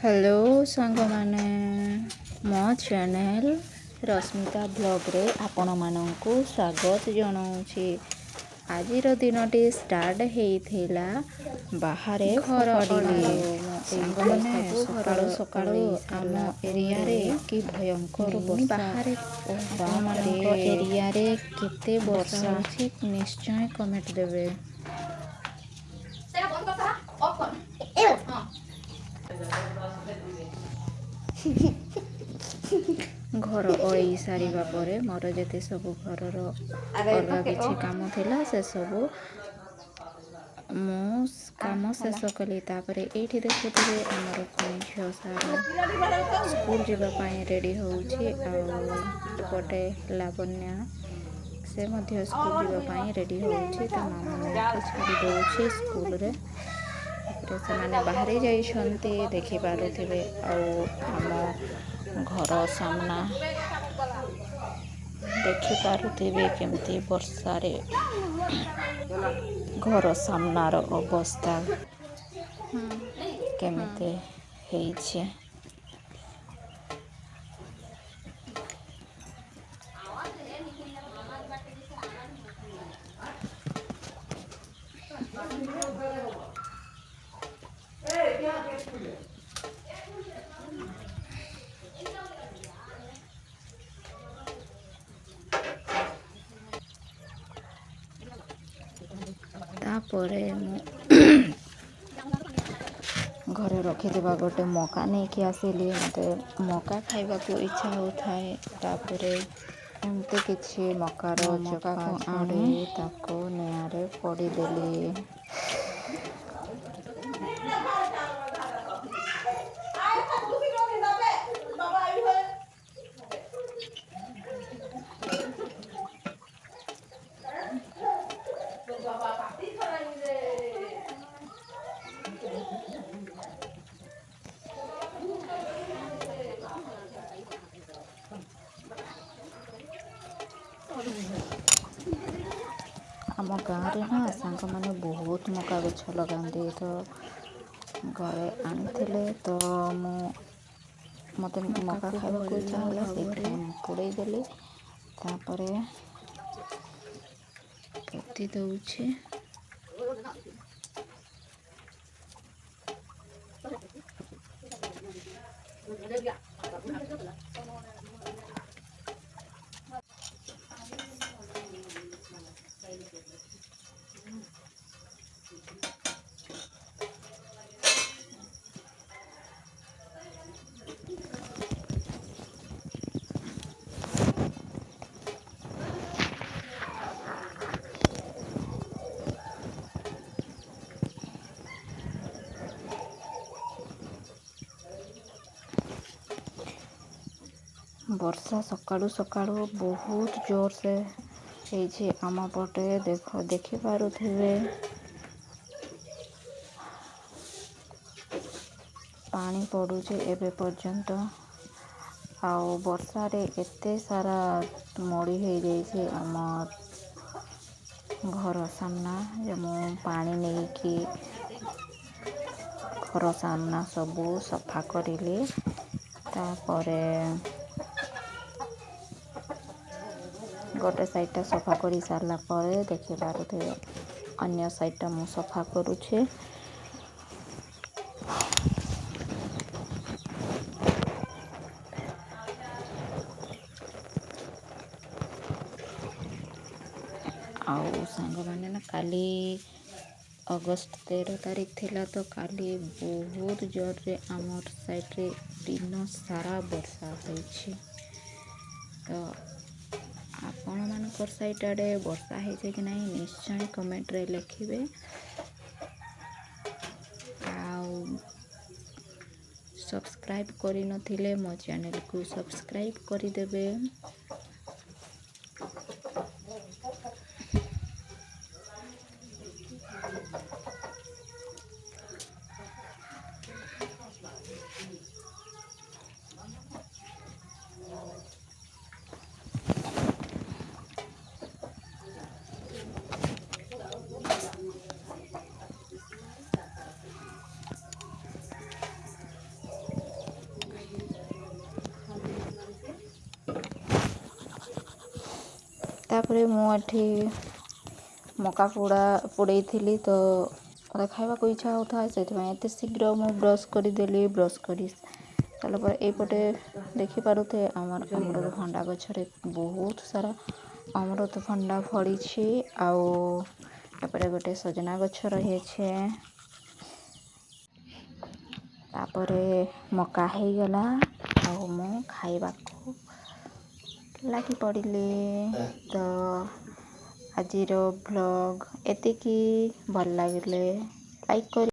Hello सांगमाने मो channel Rashmita ब्लॉग्रे आपण मानंकु स्वागत जनाऊँची। आजिर दिनटी स्टार्ट होइथिला बाहरे घर सांगमाने सकाळु सकाळु आम एरिया रे कि भयंकर वर्षा बाहरे आपणमानक एरिया रे केते वर्षा होछि निश्चय कमेंट देबे। घर ओळी सारिबा परे मोर जेते सबु घरर अलगा किछि काम थिला से सबु मु काम शेष कली। तापरे एठी देखुथिबे हमर कुनी झियो सारा स्कूल जीवा पाई रेडी होउछि आ पटे लावण्या से मध्य स्कूल जीवा पाई रेडी होउछि। ता मामा के छाड़ी दोउछि स्कूल रे से माने बाहरी जाइछन्ति देखि पारुथिबे। आम घर सामना देखि पारुथिबे केमती वर्षा रे घर सामनार अवस्था केमती हेइछे। तापरे घरे रखिथिबा गोटे मका नहीं कि आसिली मते मका खाइबा को इच्छा होथाए। तापरे एमते किछि मकार चका आणी ताको नियारे पड़ी देली। आम गाँव ना सांग मैंने बहुत मका गछ लगाती तो घरे आनी तो मत मका खावा को इच्छा होला से पुड़े देली। तापरे पति दउछे वर्षा सकाळु सकाळु बहुत जोर से होइछे आम पटे देखि पारुथिबे पानी पड़ुचे एबे पर्यंत। आउ वर्षा रे एते सारा मड़ी हो जाइछे आमर घर सामना जे मु पानी नहीं कि घर सामना सबू सफा करिली। तापरे गोटे साइडटा सफा कर सारा पर देखि पारुथिबे अन्य साइडटा मु सफा करुछे। आउ सांग माने ना काली अगस्त 13 तारीख थिला तो काली बहुत जोर रे आमर साइड रे दिन सारा वर्षा होइछे। तो आपण मानकर साइड आड़े वर्षा होइछे कि नहीं निश्चय कमेंट रे लिखिबे। आउ सब्सक्राइब करि नथिले मो चैनल को सब्सक्राइब करि देबे। ତାପରେ ମୁଁ ଏଠି ମକା ପୋଡ଼େଇଥିଲି ତ ମୋତେ ଖାଇବାକୁ ଇଚ୍ଛା ହେଉଥାଏ, ସେଥିପାଇଁ ଏତେ ଶୀଘ୍ର ମୁଁ ବ୍ରସ୍ କରିଦେଲି। ବ୍ରସ୍ କରି ସାରିଲା ପରେ ଏଇପଟେ ଦେଖିପାରୁଥିବେ ଆମର ଅମୃତଭଣ୍ଡା ଗଛରେ ବହୁତ ସାରା ଅମୃତଭଣ୍ଡା ଫଳିଛି। ଆଉ ଏପଟେ ଗୋଟେ ସଜନା ଗଛ ରହିଅଛି। ତାପରେ ମକା ହେଇଗଲା ଆଉ ମୁଁ ଖାଇବାକୁ ଲାଗି ପଡ଼ିଲି। ତ ଆଜିର ଭ୍ଲଗ୍ ଏତିକି। ଭଲ ଲାଗିଲେ ଲାଇକ୍ କରି